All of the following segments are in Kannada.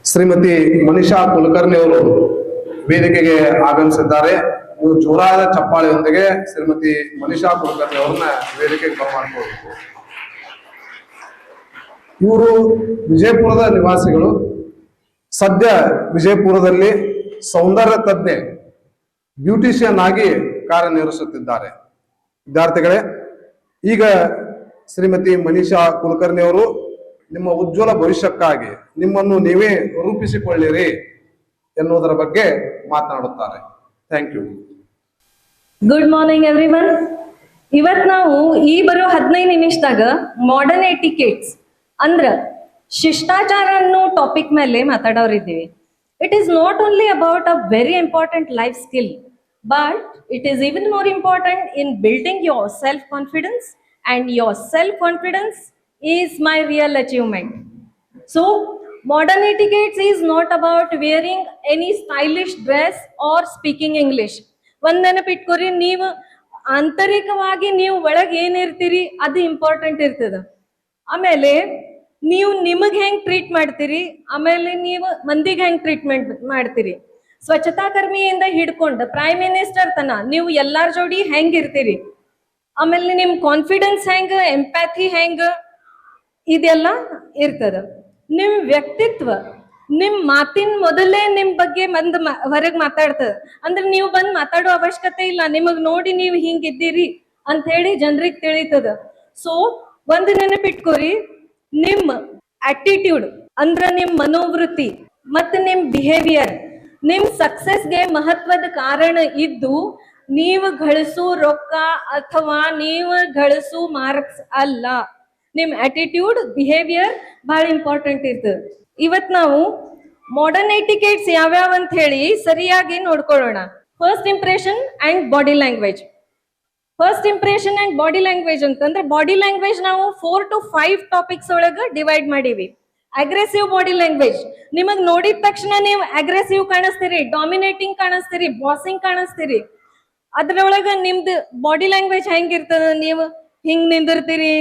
ಶ್ರೀಮತಿ ಮನಿಷಾ ಕುಲಕರ್ಣಿ ಅವರು ವೇದಿಕೆಗೆ ಆಗಮಿಸಿದ್ದಾರೆ. ನೀವು ಜೋರಾದ ಚಪ್ಪಾಳೆಯೊಂದಿಗೆ ಶ್ರೀಮತಿ ಮನಿಷಾ ಕುಲಕರ್ಣಿ ಅವರನ್ನ ವೇದಿಕೆಗೆ ಬರಮಾಡಿಕೊಳ್ಳಬೇಕು. ಇವರು ವಿಜಯಪುರದ ನಿವಾಸಿಗಳು. ಸದ್ಯ ವಿಜಯಪುರದಲ್ಲಿ ಸೌಂದರ್ಯ ತಜ್ಞೆ ಬ್ಯೂಟಿಷಿಯನ್ ಆಗಿ ಕಾರ್ಯನಿರ್ವಹಿಸುತ್ತಿದ್ದಾರೆ. ವಿದ್ಯಾರ್ಥಿಗಳೇ, ಈಗ ಶ್ರೀಮತಿ ಮನಿಷಾ ಕುಲಕರ್ಣಿ ಅವರು ನಿಮ್ಮ ಉಜ್ವಲ ಭವಿಷ್ಯಕ್ಕಾಗಿ ನಿಮ್ಮನ್ನು ನೀವೇ ರೂಪಿಸಿಕೊಳ್ಳಿರಿ ಎನ್ನುವುದರ ಬಗ್ಗೆ ಮಾತನಾಡುತ್ತಾರೆ. Thank you. Good morning everyone. ಇವತ್ ನಾವು ಈ ಬರೋ 15 ನಿಮಿಷದಾಗ ಮಾಡರ್ನ್ ಎಟಿಕೇಟ್ಸ್ ಅಂದ್ರ ಶಿಷ್ಟಾಚಾರ ಅನ್ನೋ ಟಾಪಿಕ್ ಮೇಲೆ ಮಾತಾಡೋರಿದ್ದೀವಿ. It is not only about a very important life skill, but it is even more important in building your self confidence, and your self confidence is my real achievement. So modern etiquette is not about wearing any stylish dress or speaking English. ಒಂದ್ ನೆನಪಿಟ್ಕೋರಿ, ನೀವು ಆಂತರಿಕವಾಗಿ ನೀವು ಒಳಗೆ ಏನಿರ್ತೀರಿ ಅದು ಇಂಪಾರ್ಟೆಂಟ್ ಇರ್ತದ. ಆಮೇಲೆ ನೀವು ನಿಮಗೆ ಹೆಂಗ್ ಟ್ರೀಟ್ ಮಾಡ್ತೀರಿ, ಆಮೇಲೆ ನೀವು ಮಂದಿಗೆ ಹೆಂಗ್ ಟ್ರೀಟ್ಮೆಂಟ್ ಮಾಡ್ತೀರಿ. ಸ್ವಚ್ಛತಾ ಕರ್ಮಿಯಿಂದ ಹಿಡ್ಕೊಂಡು ಪ್ರೈಮ್ ಮಿನಿಸ್ಟರ್ ತನ ನೀವು ಎಲ್ಲಾರ ಜೋಡಿ ಹೆಂಗ್ ಇರ್ತೀರಿ, ಆಮೇಲೆ ನಿಮ್ ಕಾನ್ಫಿಡೆನ್ಸ್ ಹೆಂಗ, ಎಂಪ್ಯಾಥಿ ಹೆಂಗ, ಇದೆಲ್ಲ ಇರ್ತದ. ನಿಮ್ ವ್ಯಕ್ತಿತ್ವ ನಿಮ್ ಮಾತಿನ ಮೊದಲೇ ನಿಮ್ ಬಗ್ಗೆ ಹೊರಗ್ ಮಾತಾಡ್ತದ. ಅಂದ್ರೆ ನೀವು ಬಂದ್ ಮಾತಾಡೋ ಅವಶ್ಯಕತೆ ಇಲ್ಲ, ನಿಮಗ್ ನೋಡಿ ನೀವು ಹಿಂಗಿದ್ದೀರಿ ಅಂತ ಹೇಳಿ ಜನರಿಗೆ ತಿಳಿತದ. ಸೊ ಒಂದ್ ನೆನಪಿಟ್ಕೋರಿ, ನಿಮ್ ಆಟಿಟ್ಯೂಡ್ ಅಂದ್ರ ನಿಮ್ ಮನೋವೃತ್ತಿ ಮತ್ತು ನಿಮ್ ಬಿಹೇವಿಯರ್ ನಿಮ್ ಸಕ್ಸಸ್ಗೆ ಮಹತ್ವದ ಕಾರಣ ಇದ್ದು, ನೀವು ಗಳಿಸೋ ರೊಕ್ಕ ಅಥವಾ ನೀವು ಗಳಿಸೋ ಮಾರ್ಕ್ಸ್ ಅಲ್ಲ. ನಿಮ್ ಆಟಿಟ್ಯೂಡ್, ಬಿಹೇವಿಯರ್ ಬಹಳ ಇಂಪಾರ್ಟೆಂಟ್ ಇರ್ತದೆ. ಇವತ್ ನಾವು ಮಾಡರ್ನ್ ಎಟಿಕೇಟ್ಸ್ ಯಾವ್ಯಾವ ಅಂತ ಹೇಳಿ ಸರಿಯಾಗಿ ನೋಡ್ಕೊಳ್ಳೋಣ. First impression and body language. First impression and body language ಅಂತಂದ್ರೆ, ಬಾಡಿ ಲ್ಯಾಂಗ್ವೇಜ್ ನಾವು 4 to 5 ಟಾಪಿಕ್ಸ್ ಒಳಗ ಡಿವೈಡ್ ಮಾಡೀವಿ. ಅಗ್ರೆಸಿವ್ ಬಾಡಿ ಲ್ಯಾಂಗ್ವೇಜ್, ನಿಮಗ್ ನೋಡಿದ ತಕ್ಷಣ ನೀವು ಅಗ್ರೆಸಿವ್ ಕಾಣಿಸ್ತೀರಿ, ಡಾಮಿನೇಟಿಂಗ್ ಕಾಣಿಸ್ತೀರಿ, ಬಾಸಿಂಗ್ ಕಾಣಿಸ್ತೀರಿ. ಅದ್ರೊಳಗ ನಿಮ್ದು ಬಾಡಿ ಲ್ಯಾಂಗ್ವೇಜ್ ಹೆಂಗಿರ್ತದ, ನೀವು ಹಿಂಗ್ ನಿಂದಿರ್ತೀರಿ,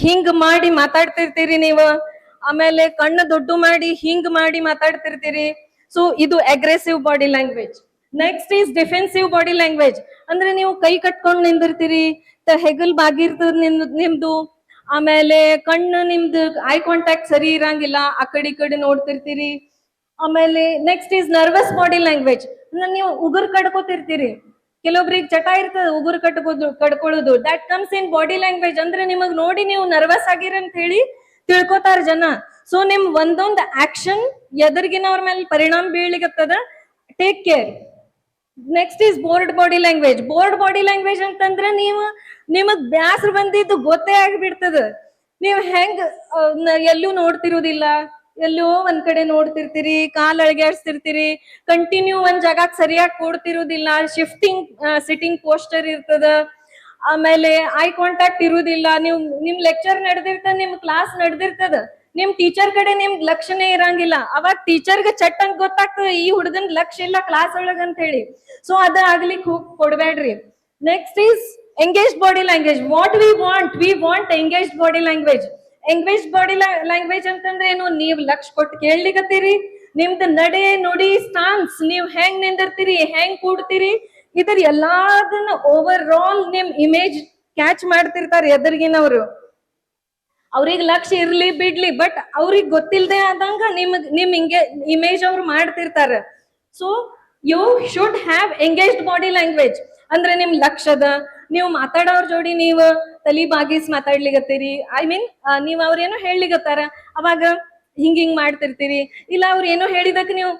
ಹಿಂಗ್ ಮಾಡಿ ಮಾತಾಡ್ತಿರ್ತೀರಿ ನೀವು, ಆಮೇಲೆ ಕಣ್ಣು ದೊಡ್ಡ ಮಾಡಿ ಹಿಂಗ್ ಮಾಡಿ ಮಾತಾಡ್ತಿರ್ತೀರಿ. ಸೊ ಇದು aggressive body language. Next is defensive body language. ಅಂದ್ರೆ ನೀವು ಕೈ ಕಟ್ಕೊಂಡ್ ನಿಂದಿರ್ತೀರಿ, ಹೆಗಲ್ ಬಾಗಿರ್ತದ ನಿಮ್ದು, ಆಮೇಲೆ ಕಣ್ಣು ನಿಮ್ದು ಐ ಕಾಂಟ್ಯಾಕ್ಟ್ ಸರಿ ಇರಂಗಿಲ್ಲ, ಆ ಕಡೆ ಈ ಕಡೆ ನೋಡ್ತಿರ್ತೀರಿ. ಆಮೇಲೆ next is nervous body language. ನೀವು ಉಗುರು ಕಡ್ಕೋತಿರ್ತೀರಿ, ಕೆಲವೊಬ್ರಿಗೆ ಚಟ ಇರ್ತದೆ ಉಗುರು ಕಡ್ಕೊಳ್ಳೋದು. That comes in body language. ಅಂದ್ರೆ ನಿಮಗ್ ನೋಡಿ ನೀವು ನರ್ವಸ್ ಆಗಿರ ಅಂತ ಹೇಳಿ ತಿಳ್ಕೊತಾರ ಜನ. ಸೊ ನಿಮ್ ಒಂದೊಂದು ಆಕ್ಷನ್ ಎದುರ್ಗಿನವ್ರ ಮೇಲೆ ಪರಿಣಾಮ ಬೀಳ್ಲಿಕ್ಕತ್ತದ. Take care. Next is bored body language. Bored body language ಅಂತಂದ್ರೆ ನಿಮಗ್ ಬ್ಯಾಸರು ಬಂದಿದ್ದು ಗೊತ್ತೇ ಆಗಿಬಿಡ್ತದ. ನೀವು ಹೆಂಗ್ ಎಲ್ಲೂ ನೋಡ್ತಿರೋದಿಲ್ಲ, ಎಲ್ಲೋ ಒಂದ್ ಕಡೆ ನೋಡ್ತಿರ್ತೀರಿ, ಕಾಲ್ ಅಳಗ್ಯಾಡ್ಸ್ತಿರ್ತೀರಿ, ಕಂಟಿನ್ಯೂ ಒಂದ್ ಜಾಗಕ್ ಸರಿಯಾಗಿ ಕೂಡ್ತಿರುದಿಲ್ಲ, ಶಿಫ್ಟಿಂಗ್ ಸಿಟ್ಟಿಂಗ್ ಪೋಸ್ಟರ್ ಇರ್ತದ, ಆಮೇಲೆ ಐ ಕಾಂಟ್ಯಾಕ್ಟ್ ಇರುದಿಲ್ಲ. ನೀವು ನಿಮ್ ಲೆಕ್ಚರ್ ನಡೆದಿರ್ತದ, ನಿಮ್ ಕ್ಲಾಸ್ ನಡೆದಿರ್ತದ, ನಿಮ್ ಟೀಚರ್ ಕಡೆ ನಿಮ್ ಲಕ್ಷ್ಯನೇ ಇರಂಗಿಲ್ಲ. ಅವಾಗ ಟೀಚರ್ಗೆ ಚಟ್ ಅಂತ ಗೊತ್ತಾಗ್ತದೆ ಈ ಹುಡುಗನ್ ಲಕ್ಷ್ಯ ಇಲ್ಲ ಕ್ಲಾಸ್ ಒಳಗ ಅಂತ ಹೇಳಿ. ಸೊ ಅದ ಆಗ್ಲಿಕ್ಕೆ ಕೊಡ್ಬೇಡ್ರಿ. Next is engaged body language. What we want engaged body language. Engage body language ಅಂತಂದ್ರೆ ಏನು, ನೀವ್ ಲಕ್ಷ ಕೊಟ್ಟು ಕೇಳ್ಲಿಕತ್ತೀರಿ, ನಿಮ್ದು ನಡೆ ನುಡಿ ಸ್ಟಾನ್ಸ್, ನೀವ್ ಹೆಂಗ್ ನಿಂದಿರ್ತೀರಿ, ಹೆಂಗ್ ಕೂಡ್ತೀರಿ, ಇದ್ರ ಎಲ್ಲದನ್ನ ಓವರ್ ಆಲ್ ನಿಮ್ ಇಮೇಜ್ ಕ್ಯಾಚ್ ಮಾಡ್ತಿರ್ತಾರೆ ಎದುರ್ಗಿನವ್ರು. ಅವ್ರಿಗೆ ಲಕ್ಷ್ಯ ಇರ್ಲಿ ಬಿಡ್ಲಿ, ಬಟ್ ಅವ್ರಿಗೆ ಗೊತ್ತಿಲ್ದೆ ಆದಂಗ ನಿಮ್ ಇಮೇಜ್ ಅವ್ರು ಮಾಡ್ತಿರ್ತಾರ. So you should have engaged body language. ಅಂದ್ರೆ ನಿಮ್ ಲಕ್ಷ್ಯದ, ನೀವು ಮಾತಾಡೋರ್ ಜೋಡಿ ನೀವು ತಲಿ ಬಾಗಿಸ್ ಮಾತಾಡ್ಲಿಗತ್ತೀರಿ, ಐ ಮೀನ್ ನೀವ್ ಅವ್ರೇನೋ ಹೇಳಿಗತ್ತಾರ ಅವಾಗ ಹಿಂಗ್ ಮಾಡ್ತಿರ್ತೀರಿ, ಇಲ್ಲ ಅವ್ರ ಏನೋ ಹೇಳಿದಕ್ಕೆ ನೀವು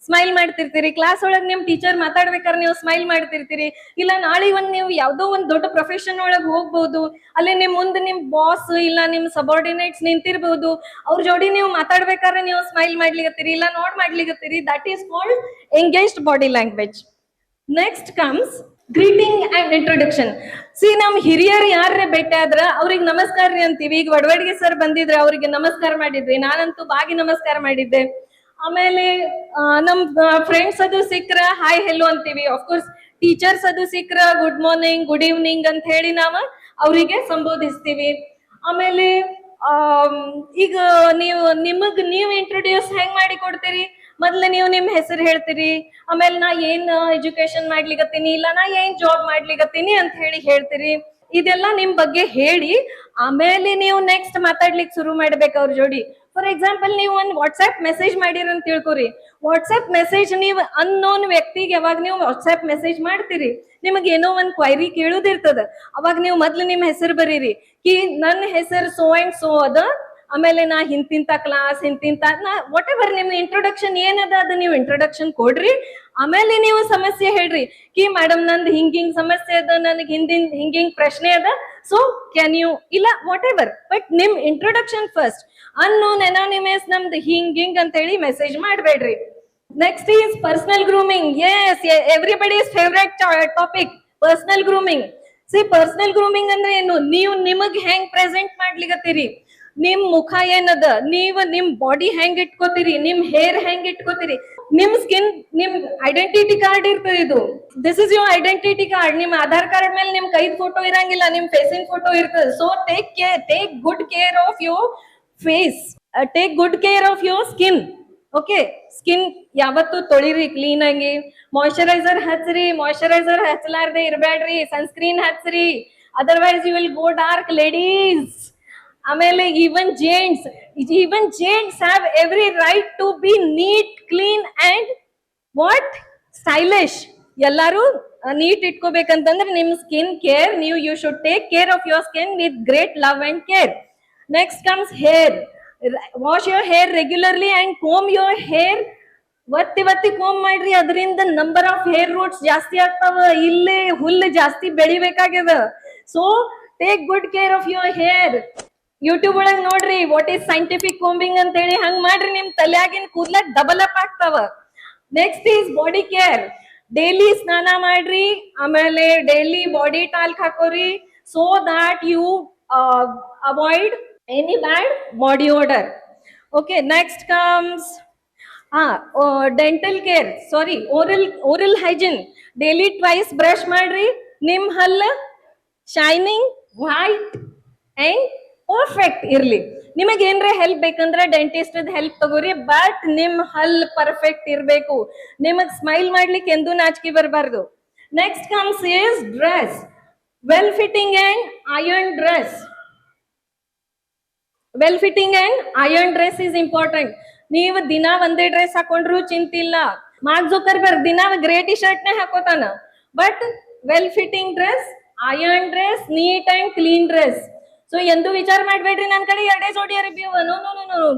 ಸ್ಮೈಲ್ ಮಾಡ್ತಿರ್ತೀರಿ. ಕ್ಲಾಸ್ ಒಳಗ್ ನಿಮ್ ಟೀಚರ್ ಮಾತಾಡ್ಬೇಕಾದ್ರೆ ನೀವು ಸ್ಮೈಲ್ ಮಾಡ್ತಿರ್ತೀರಿ. ಇಲ್ಲ ನಾಳೆ ನೀವು ಯಾವ್ದೋ ಒಂದ್ ದೊಡ್ಡ ಪ್ರೊಫೆಷನ್ ಒಳಗ್ ಹೋಗ್ಬಹುದು, ಅಲ್ಲಿ ನಿಮ್ ಮುಂದೆ ನಿಮ್ ಬಾಸ್ ಇಲ್ಲ ನಿಮ್ ಸಬಾರ್ಡಿನೇಟ್ಸ್ ನಿಂತಿರ್ಬಹುದು, ಅವ್ರ ಜೋಡಿ ನೀವು ಮಾತಾಡ್ಬೇಕಾದ್ರೆ ನೀವು ಸ್ಮೈಲ್ ಮಾಡ್ಲಿಗತ್ತೀರಿ, ಇಲ್ಲ ನೋಡ್ ಮಾಡ್ಲಿಗತ್ತೀರಿ. That is called engaged body language. Next comes greeting and introduction. ನಮ್ ಹಿರಿಯರು ಯಾರೇ ಭೇಟಿ ಆದ್ರ ಅವ್ರಿಗೆ ನಮಸ್ಕಾರ ರೀ ಅಂತೀವಿ. ಈಗ ವಡವಡಿಗೆ ಸರ್ ಬಂದಿದ್ರೆ ಅವ್ರಿಗೆ ನಮಸ್ಕಾರ ಮಾಡಿದ್ವಿ, ನಾನಂತೂ ಬಾಗಿ ನಮಸ್ಕಾರ ಮಾಡಿದ್ದೆ. ಆಮೇಲೆ ನಮ್ ಫ್ರೆಂಡ್ಸ್ ಅದು ಸಿಕ್ಕ್ರ ಹಾಯ್ ಹೆಲೋ ಅಂತೀವಿ. ಅಫ್ಕೋರ್ಸ್ ಟೀಚರ್ಸ್ ಅದು ಸಿಕ್ಕ್ರ ಗುಡ್ ಮಾರ್ನಿಂಗ್, ಗುಡ್ ಈವ್ನಿಂಗ್ ಅಂತ ಹೇಳಿ ನಾವು ಅವರಿಗೆ ಸಂಬೋಧಿಸ್ತೀವಿ. ಆಮೇಲೆ ಈಗ ನೀವ್ ಇಂಟ್ರೊಡ್ಯೂಸ್ ಹೆಂಗ್ ಮಾಡಿ ಕೊಡ್ತೀರಿ? ಮೊದ್ಲು ನೀವು ನಿಮ್ ಹೆಸರು ಹೇಳ್ತೀರಿ, ಆಮೇಲೆ ನಾ ಏನ್ ಎಜುಕೇಶನ್ ಮಾಡ್ಲಿಕತ್ತೀನಿ, ಇಲ್ಲ ನಾ ಏನ್ ಜಾಬ್ ಮಾಡ್ಲಿಕತ್ತೀನಿ ಅಂತ ಹೇಳಿ ಹೇಳ್ತೀರಿ. ಇದೆಲ್ಲ ನಿಮ್ ಬಗ್ಗೆ ಹೇಳಿ ಆಮೇಲೆ ನೀವು ನೆಕ್ಸ್ಟ್ ಮಾತಾಡ್ಲಿಕ್ಕೆ ಶುರು ಮಾಡ್ಬೇಕು ಅವ್ರ ಜೋಡಿ. ಫಾರ್ ಎಕ್ಸಾಂಪಲ್, ನೀವು ಒಂದ್ ವಾಟ್ಸ್ಆಪ್ ಮೆಸೇಜ್ ಮಾಡಿರಿ ಅಂತ ತಿಳ್ಕೊರಿ. ವಾಟ್ಸ್ಆಪ್ ಮೆಸೇಜ್ ನೀವು ಅನ್ನೋನ್ ವ್ಯಕ್ತಿಗೆ ಯಾವಾಗ ನೀವು ವಾಟ್ಸ್ಆಪ್ ಮೆಸೇಜ್ ಮಾಡ್ತೀರಿ, ನಿಮಗೆ ಏನೋ ಒಂದ್ ಕ್ವೈರಿ ಕೇಳುದಿರ್ತದ. ಅವಾಗ ನೀವು ಮೊದ್ಲು ನಿಮ್ ಹೆಸರು ಬರೀರಿ, ಕಿ ನನ್ನ ಹೆಸರು ಸೋ ಅಂಡ್ ಸೋ ಅದ, ಆಮೇಲೆ ನಾ ಇಂತಿಂತ ಕ್ಲಾಸ್ ಇಂತಿಂತ ವಾಟ್ ಎವರ್ ನಿಮ್ ಇಂಟ್ರೊಡಕ್ಷನ್ ಏನದ ಅದು ನೀವು ಇಂಟ್ರೊಡಕ್ಷನ್ ಕೊಡ್ರಿ. ಆಮೇಲೆ ನೀವು ಸಮಸ್ಯೆ ಹೇಳ್ರಿ, ಕಿ ಮೇಡಮ್ ನಂದು ಹಿಂಗಿಂಗ್ ಸಮಸ್ಯೆ ಅದ, ನನಗೆ ಹಿಂಗಿಂಗ್ ಪ್ರಶ್ನೆ ಅದ, ಸೊ ಕ್ಯಾನ್ ಯು ಇಲ್ಲ ವಾಟ್ ಎವರ್, ಬಟ್ ನಿಮ್ ಇಂಟ್ರೊಡಕ್ಷನ್ ಫಸ್ಟ್. ಅನ್ನೋನ್ ಅನಾನಿಮಸ್ ನಮ್ದು ಹಿಂಗಿಂಗ್ ಅಂತ ಹೇಳಿ ಮೆಸೇಜ್ ಮಾಡ್ಬೇಡ್ರಿ. Next is personal grooming. Yes, everybody's favourite topic personal grooming. Personal grooming ಅಂದ್ರೆ ಏನು? ನೀವು ನಿಮಗ್ ಹೆಂಗ್ ಪ್ರೆಸೆಂಟ್ ಮಾಡ್ಲಿಕತ್ತೀರಿ, ನಿಮ್ ಮುಖ ಏನದ, ನೀವು ನಿಮ್ ಬಾಡಿ ಹೆಂಗ್ ಇಟ್ಕೋತೀರಿ, ನಿಮ್ ಹೇರ್ ಹೆಂಗ್ ಇಟ್ಕೋತೀರಿ, ನಿಮ್ ಸ್ಕಿನ್, ನಿಮ್ ಐಡೆಂಟಿಟಿ ಕಾರ್ಡ್ ಇರ್ತದೆ. ಇದು this is your identity card. ನಿಮ್ ಆಧಾರ್ ಕಾರ್ಡ್ ಮೇಲೆ ನಿಮ್ ಕೈದ್ ಫೋಟೋ ಇರಂಗಿಲ್ಲ, ನಿಮ್ ಫೇಸಿನ ಫೋಟೋ ಇರ್ತದೆ. So take good care of your face, take good care of your skin. Okay, skin ಯಾವತ್ತು ತೊಳಿರಿ ಕ್ಲೀನ್ ಆಗಿ, ಮಾಯಿಶ್ಚರೈಸರ್ ಹಚ್ಚ್ರಿ, ಮಾಯಿಶ್ಚರೈಸರ್ ಹಚ್ಚಲಾರ್ದೆ ಇರಬೇಡ್ರಿ, ಸನ್ಸ್ಕ್ರೀನ್ ಹಚ್ಚ್ರಿ, otherwise you will go dark ladies. ಆಮೇಲೆ even gents have every right to be neat, clean and what stylish. ಎಲ್ಲಾರು ನೀಟ್ ಇಟ್ಕೋಬೇಕಂತಂದ್ರೆ ನಿಮ್ skin care, you should take care of your skin with great love and care. Next comes hair. Wash your hair regularly and comb your hair. ಒತ್ತಿ ಕೋಮ್ ಮಾಡ್ರಿ, ಅದರಿಂದ ನಂಬರ್ ಆಫ್ ಹೇರ್ ರೂಟ್ಸ್ ಜಾಸ್ತಿ ಆಗ್ತಾವ, ಇಲ್ಲೇ ಹುಲ್ಲು ಜಾಸ್ತಿ ಬೆಳಿಬೇಕಾಗ್ಯದ. So take good care of your hair. YouTube ಒಳಗ್ ನೋಡ್ರಿ ವಾಟ್ ಈಸ್ ಸೈಂಟಿಫಿಕ್ ಕೋಂಬಿಂಗ್ ಅಂತ ಹೇಳಿ, ಹಂಗ್ ಮಾಡ್ರಿ, ನಿಮ್ ತಲೆಯಾಗಿನ ಕೂದ್ಲ ಡಬಲ್ ಅಪ್ ಆಗ್ತಾವ. Next is body care. Daily ಸ್ನಾನ ಮಾಡ್ರಿ, ಆಮೇಲೆ ಡೈಲಿ ಬಾಡಿ ಟಾಲ್ಕ್ ಹಾಕೋರಿ, so that you avoid any bad body odour. Okay, next comes dental care, sorry oral hygiene. Daily twice brush ಮಾಡ್ರಿ, ನಿಮ್ ಹಲ್ಲ ಶೈನಿಂಗ್, ವೈಟ್ ಅಂಡ್ ಪರ್ಫೆಕ್ಟ್ ಇರ್ಲಿ. ನಿಮಗೆ ಏನ್ರ ಹೆಲ್ಪ್ ಬೇಕಂದ್ರೆ ಡೆಂಟಿಸ್ಟ್ ಹೆಲ್ಪ್ ತಗೋರಿ, ಬಟ್ ನಿಮ್ ಹಲ್ ಪರ್ಫೆಕ್ಟ್ ಇರ್ಬೇಕು. ನಿಮಗ್ ಸ್ಮೈಲ್ ಮಾಡ್ಲಿಕ್ಕೆ ಎಂದೂ ನಾಚಿಕೆ ಬರಬಾರ್ದು. Next comes is dress. Well fitting and iron dress. Well fitting and iron dress is important. ನೀವು ದಿನ ಒಂದೇ ಡ್ರೆಸ್ ಹಾಕೊಂಡ್ರು ಚಿಂತಿಲ್ಲ. ಮಾರ್ಕ್ ಜುಕರ್ಬರ್ಗ್ ದಿನ ಗ್ರೇ ಟಿ ಶರ್ಟ್ ನೇ ಹಾಕೋತಾನ, but well fitting dress, iron dress, neat and clean dress. So ಎಂದು ವಿಚಾರ ಮಾಡ್ಬೇಡ್ರಿ ನನ್ ಕಡೆ ಎರಡೇ ಜೋಡಿ ಅರಬಿ ಅವ. No,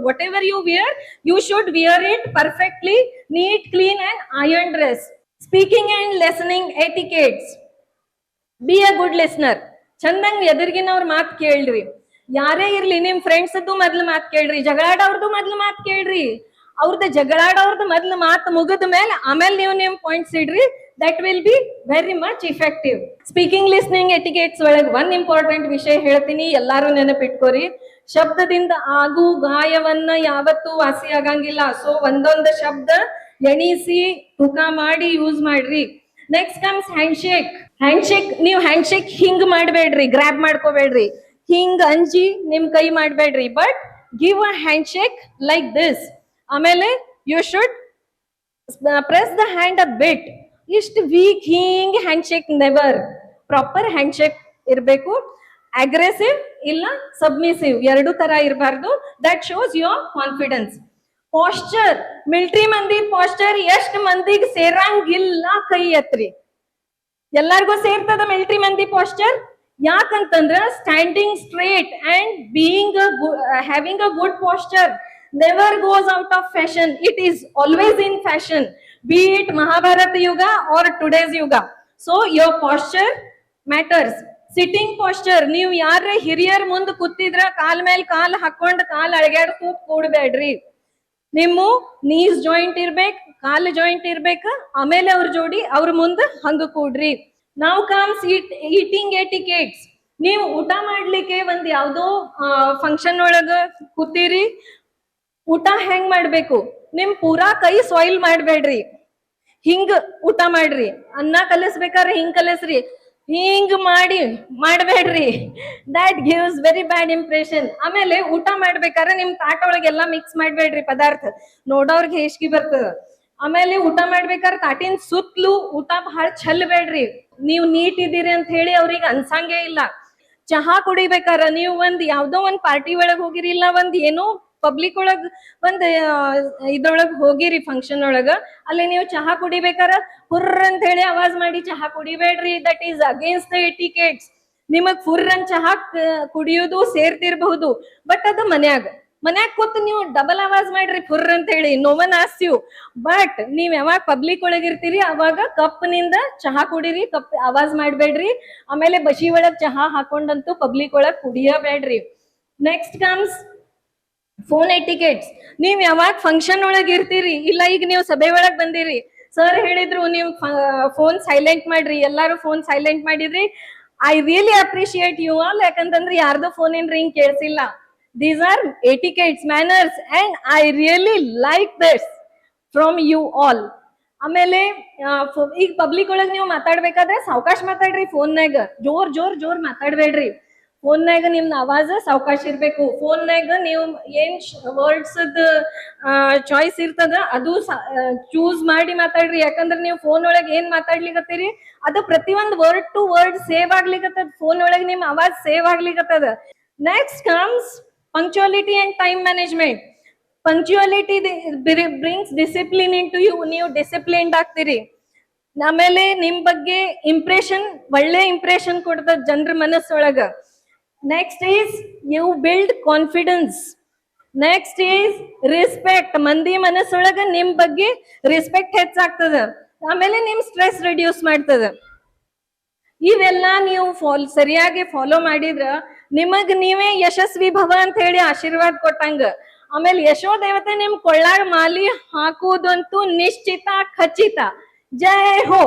whatever you wear, you should wear it perfectly, neat, clean and iron dress. Speaking and listening etiquettes. Be a good listener. ಚಂದಂಗ್ ಎದುರ್ಗಿನವ್ರ ಮಾತ್ ಕೇಳ್ರಿ. ಯಾರೇ ಇರ್ಲಿ, ನಿಮ್ ಫ್ರೆಂಡ್ಸ್ ಮೊದ್ಲು ಮಾತ್ ಕೇಳ್ರಿ, ಜಗಳಾಡೋರ್ದು ಮೊದ್ಲು ಮಾತ್ ಕೇಳ್ರಿ. ಜಗಳಾಡೋರ್ದು ಮೊದ್ಲು ಮಾತು ಮುಗಿದ ಆಮೇಲೆ ನೀವು ನಿಮ್ ಪಾಯಿಂಟ್ಸ್ ಇಡ್ರಿ. That will be very much effective. Speaking listening etiquettes ಒಳಗ್ ಒಂದ್ ಇಂಪಾರ್ಟೆಂಟ್ ವಿಷಯ ಹೇಳ್ತೀನಿ, ಎಲ್ಲಾರು ನೆನಪಿಟ್ಕೋರಿ. ಶಬ್ದದಿಂದ ಆಗು ಗಾಯವನ್ನ ಯಾವತ್ತೂ ವಾಸಿ ಆಗಂಗಿಲ್ಲ. ಸೊ ಒಂದೊಂದು ಶಬ್ದ ಎಣಿಸಿ ತೂಕ ಮಾಡಿ ಯೂಸ್ ಮಾಡ್ರಿ. Next comes hand shake. ನೀವು ಹ್ಯಾಂಡ್ ಶೇಕ್ ಹಿಂಗ್ ಮಾಡ್ಬೇಡ್ರಿ, ಗ್ರಾಬ್ ಮಾಡ್ಕೋಬೇಡ್ರಿ, ಹಿಂಗ್ ಅಂಜಿ ನಿಮ್ ಕೈ ಮಾಡ್ಬೇಡ್ರಿ, but give a hand shake like this. ಆಮೇಲೆ you should press the hand a bit. ಇಷ್ಟು ವೀಕ್ ಹಿಂಗ್ hand shake never. Proper hand shake ಇರ್ಬೇಕು. ಅಗ್ರೆಸಿವ್ ಇಲ್ಲ ಸಬ್ಮಿಸಿವ್ ಎರಡು ತರ ಇರಬಾರ್ದು. That shows your confidence. Posture. Military ಮಂದಿ ಪಾಸ್ಚರ್ ಎಷ್ಟ್ ಮಂದಿಗೆ ಸೇರಂಗಿಲ್ಲ, ಕೈ ಎತ್ರಿ. ಎಲ್ಲಾರ್ಗೂ ಸೇರ್ತದ ಮಿಲಿಟರಿ ಮಂದಿ ಪಾಸ್ಚರ್. ಯಾಕಂತಂದ್ರ standing straight and being having a good posture never goes out of fashion. It is always in fashion, be it Mahabharata Yuga or today's Yuga. So your posture matters. Sitting posture. ನೀವು ಯಾರ ಹಿರಿಯರ್ ಮುಂದೆ ಕೂತಿದ್ರ ಕಾಲ್ ಮೇಲ್ ಕಾಲ್ ಹಾಕೊಂಡ್ ಕಾಲ್ ಅಳಗ್ಯಾಡ್ಕೂ ಕೂಡ್ಬೇಡ್ರಿ. ನಿಮ್ಮ ನೀಸ್ ಜಾಯಿಂಟ್ ಇರ್ಬೇಕು, ಕಾಲ್ ಜಾಯಿಂಟ್ ಇರ್ಬೇಕು, ಆಮೇಲೆ ಅವ್ರ ಜೋಡಿ ಅವ್ರ ಮುಂದೆ ಹಂಗ ಕೂಡ್ರಿ. ನಾವು ಕಮ್ಸ್ ಈಟಿಂಗ್ ಎಟಿಕೇಟ್ಸ್. ನೀವು ಊಟ ಮಾಡ್ಲಿಕ್ಕೆ ಒಂದ್ ಯಾವ್ದೋ ಫಂಕ್ಷನ್ ಒಳಗ ಕೂತೀರಿ, ಊಟ ಹೆಂಗ್ ಮಾಡ್ಬೇಕು, ನಿಮ್ ಪೂರಾ ಕೈ ಸಾಯಿಲ್ ಮಾಡ್ಬೇಡ್ರಿ, ಹಿಂಗ್ ಊಟ ಮಾಡ್ರಿ. ಅನ್ನ ಕಲಿಸ್ಬೇಕಾದ್ರೆ ಹಿಂಗ್ ಕಲಿಸ್ರಿ. ಹಿಂಗ್ ಮಾಡ್ಬೇಡ್ರಿ. That gives very bad impression. ಆಮೇಲೆ ಊಟ ಮಾಡ್ಬೇಕಾದ್ರೆ ನಿಮ್ ತಾಟ ಒಳಗೆಲ್ಲಾ ಮಿಕ್ಸ್ ಮಾಡ್ಬೇಡ್ರಿ ಪದಾರ್ಥ, ನೋಡೋರ್ಗೆ ಹೇಸಿಗೆ ಬರ್ತದ. ಆಮೇಲೆ ಊಟ ಮಾಡ್ಬೇಕಾದ್ರೆ ತಾಟಿನ ಸುತ್ತಲೂ ಊಟ ಬಹಳ ಚೆಲ್ಲಬೇಡ್ರಿ. ನೀವು ನೀಟ್ ಇದ್ದೀರಿ ಅಂತ ಹೇಳಿ ಅವ್ರಿಗೆ ಅನ್ಸಂಗೇ ಇಲ್ಲ. ಚಹಾ ಕುಡಿಬೇಕಾರ ನೀವು ಯಾವ್ದೋ ಒಂದ್ ಪಾರ್ಟಿ ಒಳಗ್ ಹೋಗಿರಿ, ಇಲ್ಲ ಏನೋ ಪಬ್ಲಿಕ್ ಒಳಗ್ ಇದ್ರೊಳಗ್ ಹೋಗಿರಿ ಫಂಕ್ಷನ್ ಒಳಗ, ಅಲ್ಲಿ ನೀವು ಚಹಾ ಕುಡಿಬೇಕಾರ ಹುರ್ರ ಅಂತ ಹೇಳಿ ಆವಾಜ್ ಮಾಡಿ ಚಹಾ ಕುಡಿಬೇಡ್ರಿ. That is against the etiquettes. ನಿಮಗ್ ಫುರ್ ಅಂತ ಚಹಾ ಕುಡಿಯೋದು ಸೇರ್ತಿರ್ಬಹುದು, ಬಟ್ ಅದು ಮನ್ಯಾಗ ಕೂತ್ ನೀವು ಡಬಲ್ ಆವಾಜ್ ಮಾಡ್ರಿ ಫುರ್ ಅಂತ ಹೇಳಿ, no one ask you. But ನೀವ್ ಯಾವಾಗ ಪಬ್ಲಿಕ್ ಒಳಗ್ ಇರ್ತೀರಿ ಅವಾಗ ಕಪ್ನಿಂದ ಚಹಾ ಕುಡೀರಿ, ಕಪ್ ಆವಾಜ್ ಮಾಡ್ಬೇಡ್ರಿ. ಆಮೇಲೆ ಬಸಿ ಒಳಗ್ ಚಹಾ ಹಾಕೊಂಡಂತೂ ಪಬ್ಲಿಕ್ ಒಳಗ್ ಕುಡಿಯಬೇಡ್ರಿ. Next comes phone etiquettes. ನೀವ್ ಯಾವಾಗ ಫಂಕ್ಷನ್ ಒಳಗ್ ಇರ್ತೀರಿ, ಇಲ್ಲ ಈಗ ನೀವು ಸಭೆ ಒಳಗ್ ಬಂದಿರಿ, ಸರ್ ಹೇಳಿದ್ರು ನೀವು ಫೋನ್ ಸೈಲೆಂಟ್ ಮಾಡ್ರಿ, ಎಲ್ಲಾರು ಫೋನ್ ಸೈಲೆಂಟ್ ಮಾಡಿದ್ರಿ. I really appreciate you all, ಯಾಕಂತಂದ್ರೆ ಯಾರ್ದು ಫೋನಿನ ರಿಂಗ್ ಕೇಳಿಸಿಲ್ಲ. These are etiquettes, manners, and I really like this from you all. ಆಮೇಲೆ ಈಗ ಪಬ್ಲಿಕ್ ಒಳಗ್ ನೀವು ಮಾತಾಡ್ಬೇಕಾದ್ರೆ ಸಾವಕಾಶ ಮಾತಾಡ್ರಿ. ಫೋನ್ನಾಗ ಜೋರ್ ಮಾತಾಡ್ಬೇಡ್ರಿ. ಫೋನ್ನಾಗ ನಿಮ್ನ ಆವಾಜ ಸಾವಕಾಶ ಇರ್ಬೇಕು. ಫೋನ್ನಾಗ ನೀವು ಏನ್ ವರ್ಡ್ಸ್ ಚಾಯ್ಸ್ ಇರ್ತದ ಅದು ಚೂಸ್ ಮಾಡಿ ಮಾತಾಡ್ರಿ. ಯಾಕಂದ್ರೆ ನೀವು ಫೋನ್ ಒಳಗ್ ಏನ್ ಮಾತಾಡ್ಲಿಕತ್ತೀರಿ ಅದು ಪ್ರತಿಯೊಂದು ವರ್ಡ್ ಟು ವರ್ಡ್ ಸೇವ್ ಆಗ್ಲಿಕತ್ತದ. ಫೋನ್ ಒಳಗ್ ನಿಮ್ ಆವಾಜ್ ಸೇವ್ ಆಗ್ಲಿಕತ್ತದ. Next comes punctuality and time management. Punctuality brings discipline into you. ನೀವು ಡಿಸಿಪ್ಲಿನ್ಡ್ ಆಗ್ತೀರಿ. ಆಮೇಲೆ ನಿಮ್ ಬಗ್ಗೆ ಒಳ್ಳೆ ಇಂಪ್ರೆಷನ್ ಕೊಡ್ತದ ಜನರ ಮನಸ್ಸೊಳಗ. Next is you build confidence. Next is respect. ಮಂದಿ ಮನಸ್ಸೊಳಗ ನಿಮ್ ಬಗ್ಗೆ ರೆಸ್ಪೆಕ್ಟ್ ಹೆಚ್ಚಾಗ್ತದ. ಆಮೇಲೆ ನಿಮ್ ಸ್ಟ್ರೆಸ್ ರಿಡ್ಯೂಸ್ ಮಾಡ್ತದ. ಇವೆಲ್ಲ ನೀವು ಸರಿಯಾಗಿ ಫಾಲೋ ಮಾಡಿದ್ರ ನಿಮಗ್ ನೀವೇ ಯಶಸ್ವಿ ಭವ ಅಂತ ಹೇಳಿ ಆಶೀರ್ವಾದ ಕೊಟ್ಟಂಗ. ಆಮೇಲೆ ಯಶೋ ದೇವತೆ ನಿಮ್ ಕೊಳ್ಳಾಗ ಮಾಲಿ ಹಾಕುವುದಂತೂ ನಿಶ್ಚಿತ ಖಚಿತ. ಜೈ ಹೋ.